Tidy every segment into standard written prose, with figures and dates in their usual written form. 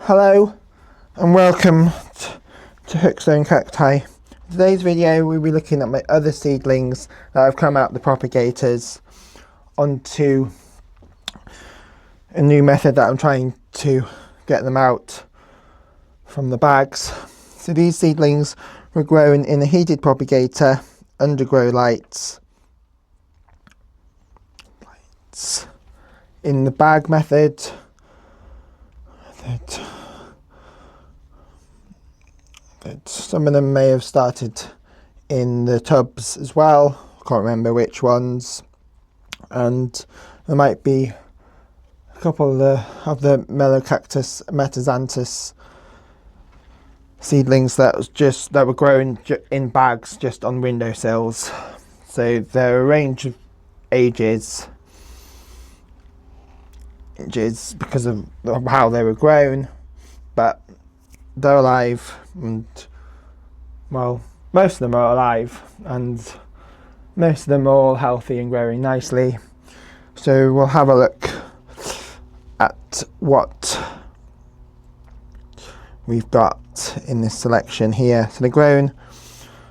Hello and welcome to Hookstone Cacti. In today's video we'll be looking at my other seedlings that have come out the propagators onto a new method that I'm trying to get them out from the bags. So these seedlings were grown in a heated propagator under grow lights in the bag method. That some of them may have started in the tubs as well. I can't remember which ones, and there might be a couple of the Melocactus and seedlings that were grown in bags just on windowsills. So they're a range of ages because of how they were grown, but they're alive, and well, most of them are alive, and most of them are all healthy and growing nicely. So we'll have a look at what we've got in this selection here. So they're grown,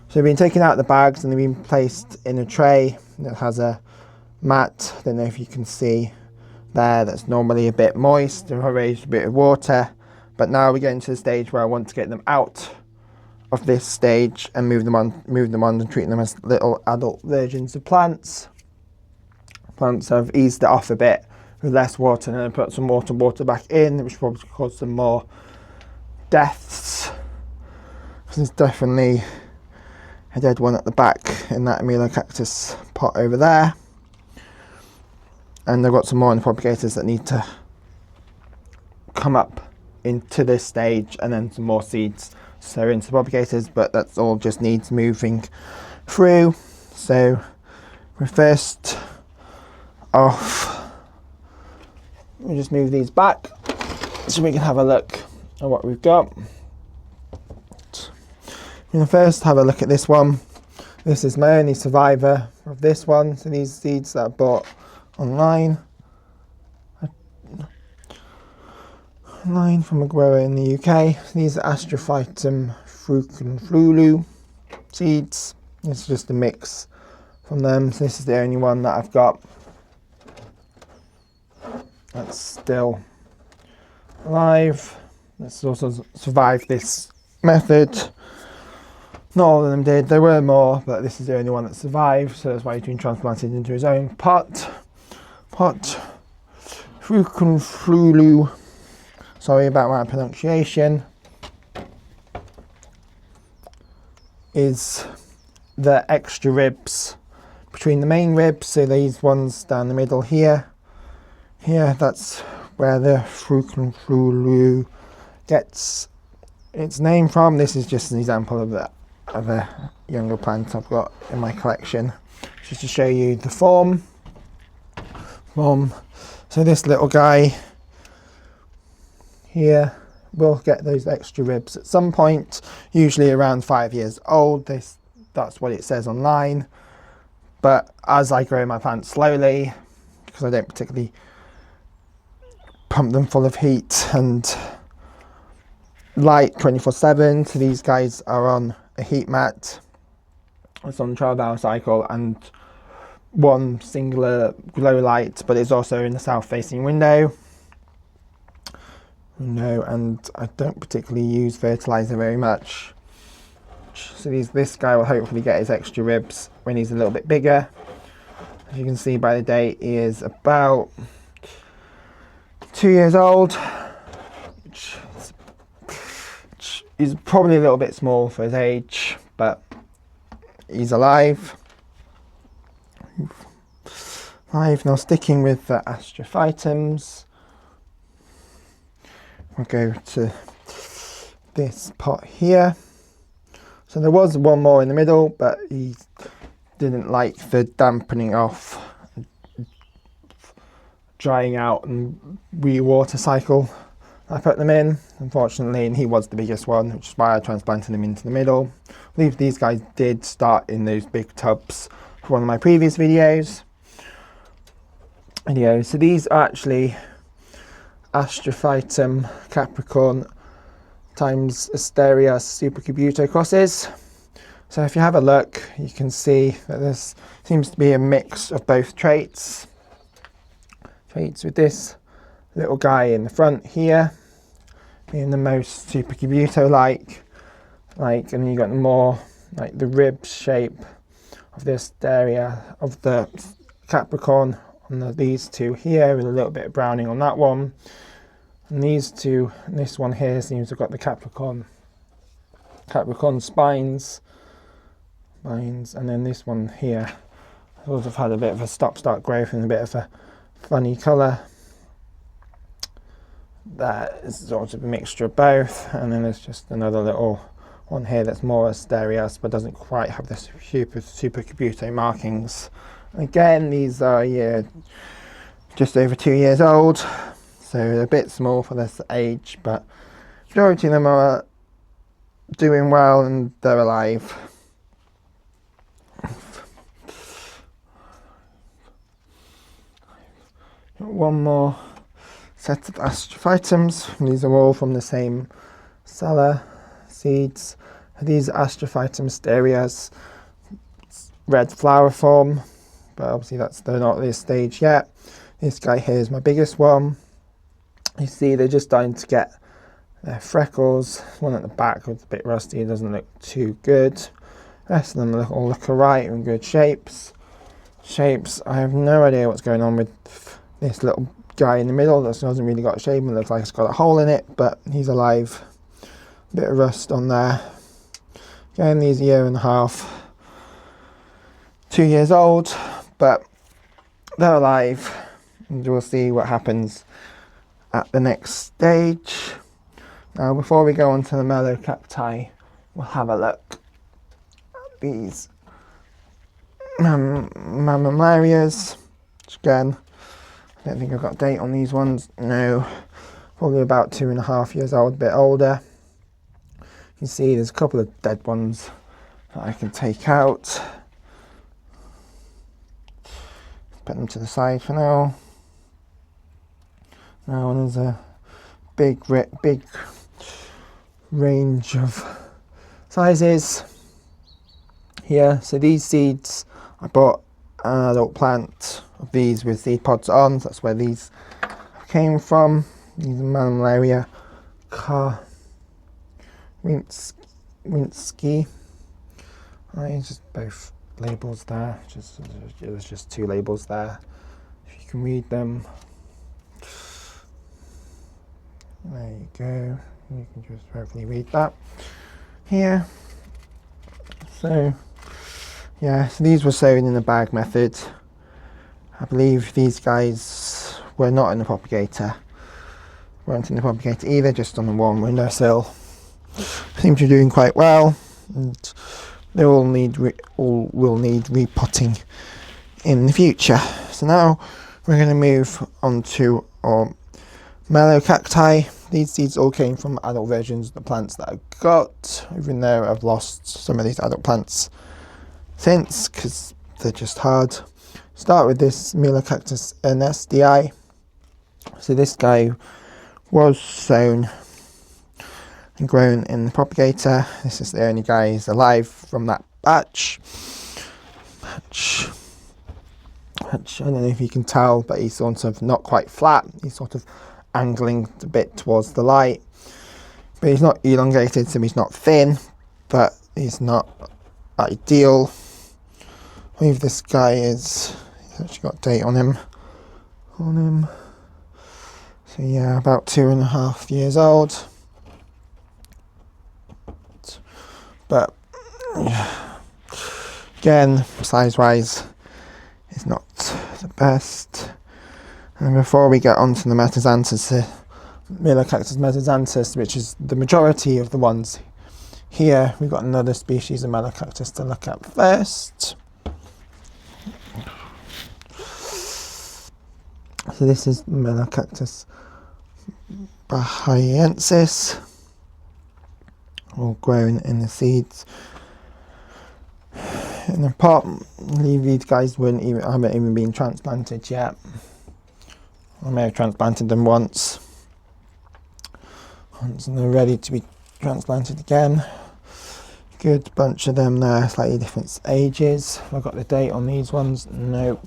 so they've been taken out of the bags and they've been placed in a tray that has a mat. I don't know if you can see there, that's normally a bit moist. I've raised a bit of water, but now we're getting to the stage where I want to get them out of this stage and move them on and treat them as little adult versions of plants. Plants have eased it off a bit with less water, and then I put some water back in, which probably caused some more deaths. There's definitely a dead one at the back in that Melocactus pot over there. And I've got some more in the propagators that need to come up into this stage, and then some more seeds so into the propagators, but that's all just needs moving through. So we're first off, we'll just move these back so we can have a look at what we've got. I'm going to first have a look at this one. This is my only survivor of this one. So these seeds that I bought online from a grower in the UK. These are Astrophytum fructiflulu seeds. It's just a mix from them. So this is the only one that I've got that's still alive. This also survived this method. Not all of them did, there were more, but this is the only one that survived, so that's why he's been transplanted into his own pot. Fructiflulu. Sorry about my pronunciation. Is the extra ribs between the main ribs, so these ones down the middle here. Here, that's where the fructiflulu gets its name from. This is just an example of a younger plant I've got in my collection, just to show you the form. So this little guy here will get those extra ribs at some point, usually around 5 years old. That's what it says online, but as I grow my plants slowly, because I don't particularly pump them full of heat and light 24/7, so these guys are on a heat mat. It's on 12-hour cycle and one singular glow light, but it's also in the south facing window. And I don't particularly use fertilizer very much. So this guy will hopefully get his extra ribs when he's a little bit bigger. As you can see by the date, he is about 2 years old, which is probably a little bit small for his age, but he's alive. Now sticking with the Astrophytums, we'll go to this pot here. So there was one more in the middle, but he didn't like the dampening off, drying out and re-water cycle I put them in, unfortunately, and he was the biggest one, which is why I transplanted him into the middle. I believe these guys did start in those big tubs for one of my previous videos. So these are actually Astrophytum Capricorn times Asteria supercubuto crosses. So if you have a look, you can see that this seems to be a mix of both traits. Traits with this little guy in the front here being the most supercubuto-like, and then you got more like the rib shape of the Asteria of the Capricorn on these two here, with a little bit of browning on that one. And these two, this one here seems to have got the Capricorn spines, and then this one here sort of had a bit of a stop-start growth and a bit of a funny colour. That is sort of a mixture of both, and then there's just another little one here that's more Asterias but doesn't quite have the supercubuto markings. Again, these are just over 2 years old, so they're a bit small for this age, but majority of them are doing well and they're alive. One more set of Astrophytums. These are all from the same seller, seeds. These are Astrophytum Asterias, red flower form, but obviously they're not at this stage yet. This guy here is my biggest one. You see they're just starting to get their freckles. One at the back was a bit rusty, it doesn't look too good. The rest of them all look alright, in good shapes. I have no idea what's going on with this little guy in the middle that hasn't really got a shape and looks like it's got a hole in it, but he's alive. A bit of rust on there. Again, these are 1.5 years, 2 years old, but they're alive, and we'll see what happens at the next stage. Now, before we go on to the Melocacti, we'll have a look at these Mammalias, which again, I don't think I've got a date on these ones. No, probably about 2.5 years old, a bit older. You can see there's a couple of dead ones that I can take out. Put them to the side for now. Now there's a big range of sizes here. So these seeds, I bought an adult plant of these with seed pods on, so that's where these came from. These are Mammalia Winsky. It's just both labels there. There's just 2 labels there. If you can read them, there you go. You can just hopefully read that here. So yeah, so these were sown in the bag method. I believe these guys were not in the propagator. Weren't in the propagator either, just on the one windowsill. Seem to be doing quite well, and they all will need repotting in the future. So now we're going to move on to our Melocacti. These seeds all came from adult versions of the plants that I got, even though I've lost some of these adult plants since, because they're just hard. Start with this Melocactus and SDI. So this guy was sown and grown in the propagator. This is the only guy who's alive from that batch. I don't know if you can tell, but he's sort of not quite flat. He's sort of angling a bit towards the light. But he's not elongated, so he's not thin, but he's not ideal. I believe this guy he's actually got a date on him. So yeah, about 2.5 years old. But again, size-wise, it's not the best. And before we get on to the Metazanthus, Melocactus metazanthus, which is the majority of the ones here, we've got another species of Melocactus to look at first. So this is Melocactus bahaiensis, all grown in the seeds in a pot. These guys haven't even been transplanted yet. I may have transplanted them once. And they're ready to be transplanted again. Good bunch of them there, slightly different ages. Have I got the date on these ones? Nope.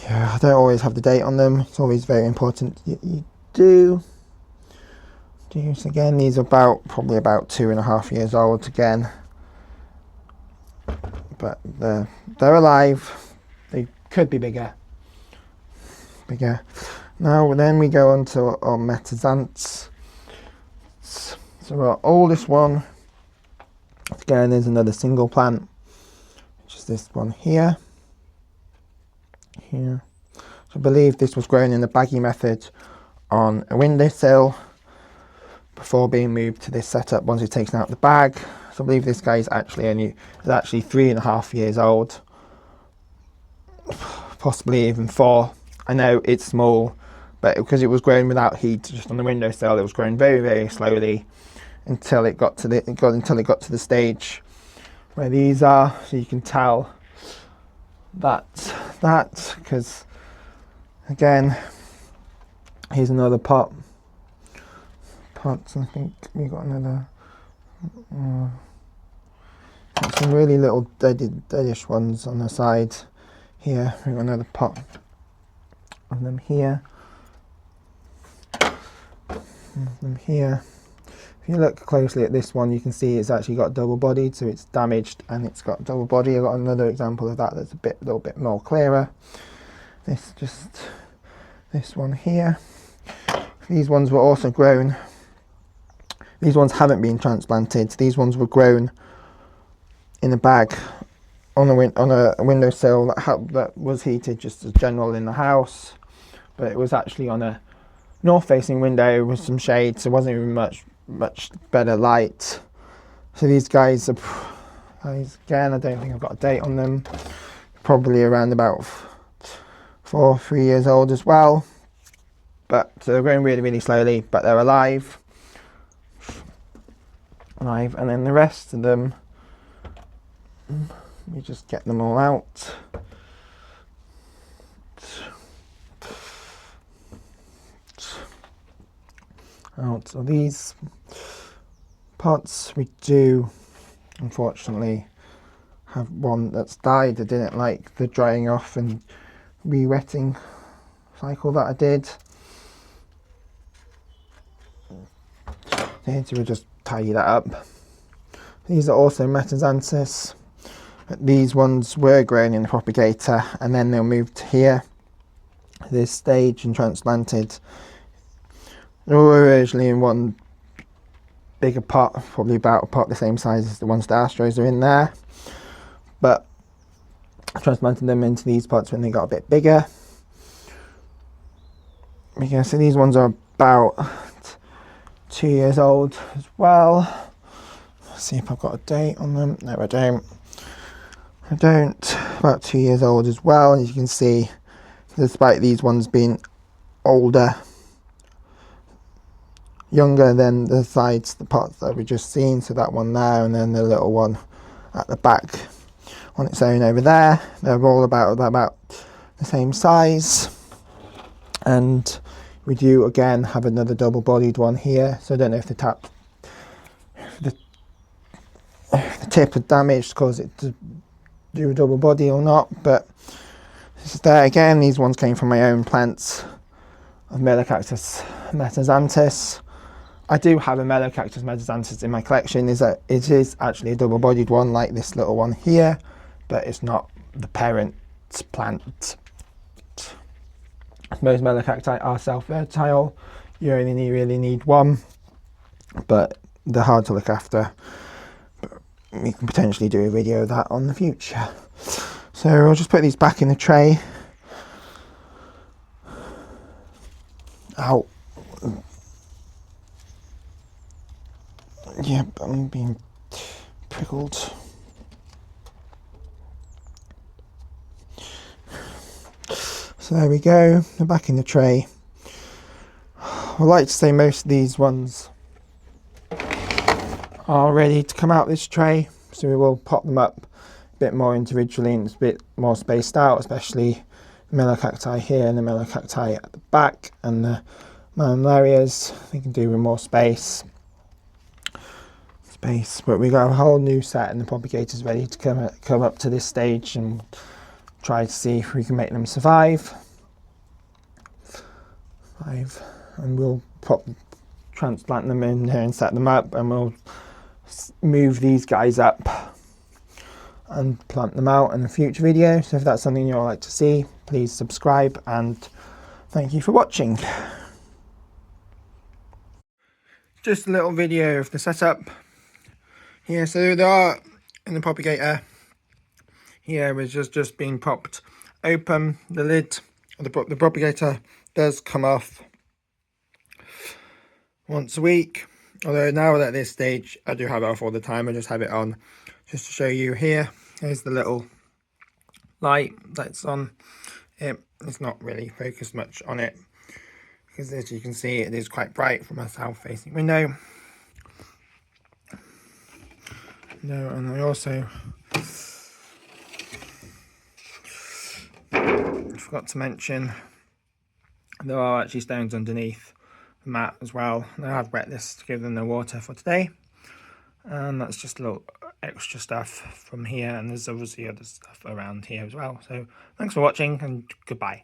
Yeah, I don't always have the date on them. It's always very important you do. So again, these are probably about 2.5 years old again. But they're alive. They could be bigger. Now then we go on to our metaxanths. So our oldest one, again, is another single plant, which is this one here. So I believe this was grown in the baggy method on a windowsill before being moved to this setup once it's taken out the bag. So I believe this guy is actually 3.5 years old, possibly even 4. I know it's small, but because it was grown without heat just on the windowsill, it was growing very, very slowly until it got to the stage where these are. So you can tell that because again, here's another pot. I think we got another. Some really little deadish ones on the side here. We got another pot of them here. If you look closely at this one, you can see it's actually got double bodied, so it's damaged and it's got double body. I've got another example of that that's a little bit more clearer. This one here. These ones were also grown. These ones haven't been transplanted. These ones were grown in a bag on a windowsill that was heated just as general in the house, but it was actually on a north-facing window with some shade, so it wasn't even much better light. So these guys again, I don't think I've got a date on them. Probably around about 3 years old as well. But so they're growing really, really slowly, but they're alive. And then the rest of them, we just get them all out. So these pots, we do unfortunately have one that's died. I didn't like the drying off and re-wetting cycle that I did. So we'll just tidy that up. These are also metaxanthus. These ones were grown in the propagator and then they'll move to here, this stage, and transplanted. They were originally in one bigger pot, probably about a pot the same size as the ones the Astros are in there, but I transplanted them into these pots when they got a bit bigger. Okay, so these ones are about 2 years old as well. Let's see if I've got a date on them. No, I don't. About 2 years old as well. And as you can see, despite these ones being younger than the pots that we just seen, so that one there and then the little one at the back on its own over there, they're all about the same size. And we do again have another double-bodied one here, so I don't know if the tip had damaged, caused it to do a double body or not, but this is there again. These ones came from my own plants of Melocactus metaxanthus. I do have a Melocactus metaxanthus in my collection. It is actually a double-bodied one like this little one here, but it's not the parent plant. Most Melocacti are self-fertile. You only really need one, but they're hard to look after. But we can potentially do a video of that on the future. So I'll just put these back in the tray. Ow. Yep, I'm being prickled. So there we go, they're back in the tray. I'd like to say most of these ones are ready to come out this tray, so we will pop them up a bit more individually and it's a bit more spaced out, especially the Melocacti here and the Melocacti at the back and the areas. We can do with more space, but we got a whole new set, and the propagators ready to come up to this stage, and try to see if we can make them survive. And we'll transplant them in here and set them up, and we'll move these guys up and plant them out in a future video. So if that's something you'd like to see, please subscribe, and thank you for watching. Just a little video of the setup here. So they are in the propagator. Here is just being popped open. The lid of the propagator does come off once a week, although now at this stage I do have it off all the time. I just have it on just to show you. Here's the little light that's on it. It's not really focused much on it because, as you can see, it is quite bright from a south facing window. And I also forgot to mention there are actually stones underneath the mat as well. I have wet this to give them the water for today, and that's just a little extra stuff from here, and there's obviously other stuff around here as well. So thanks for watching, and goodbye.